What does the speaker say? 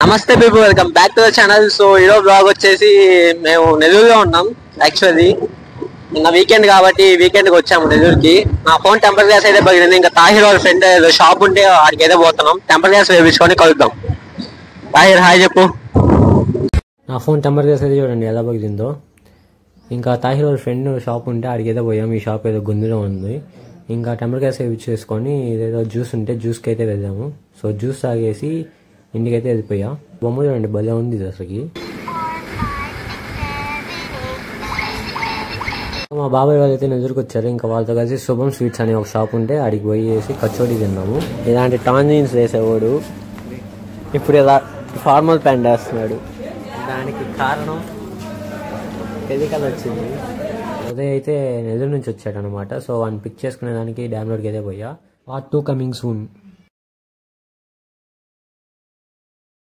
నమస్తే people, welcome back to the channel. So ఈరోజు blog వచ్చేసి మేము నెల్లూరులో ఉన్నాం. యాక్చువల్లీ నిన్న వీకెండ్ కాబట్టి వీకెండ్కి వచ్చాము నెల్లూరుకి. నా ఫోన్ టెంపర్ గ్లాస్ అయితే పగిలింది. ఇంకా తాహిర్ వాళ్ళ ఫ్రెండ్ ఏదో షాప్ ఉంటే ఆడికి అయితే పోతున్నాం. టెంపర్ గ్లాస్ వేపించుకొని కలుద్దాం. తాహిర్ హాయ్ చెప్పు. నా ఫోన్ టెంపర్ గ్లాస్ అయితే చూడండి ఎలా పగిలిందో. ఇంకా తాహిర్ వాళ్ళ ఫ్రెండ్ షాప్ ఉంటే ఆడికి అయితే పోయాం. ఈ షాప్ ఏదో గుందులో ఉంది. ఇంకా టెంపర్ గ్లాస్ వేపించేసుకొని ఏదో జ్యూస్ ఉంటే జ్యూస్కి అయితే వెళ్ళాము. సో జ్యూస్ తాగేసి ఇంటికైతే వెళ్ళిపోయా. బొమ్మ చూడండి భలే ఉంది అసలుకి. మా బాబాయ్ వాళ్ళు అయితే నెల్లూరుకి వచ్చారు. ఇంకా వాళ్ళతో కలిసి శుభం స్వీట్స్ అనే ఒక షాప్ ఉంటే ఆడికి పోయేసి కచోడీ తిన్నాము. ఇలాంటి టాంజిన్స్ వేసేవాడు ఇప్పుడు ఇలా ఫార్మల్ ప్యాంట్ వేస్తున్నాడు. దానికి కారణం కెమికల్ వచ్చింది. అదే అయితే నెల్లూరు నుంచి వచ్చాడు అనమాట. సో వాడిని పిక్ చేసుకునే దానికి డ్యామ్ రోడ్కి అయితే పోయా. Part 2 coming soon.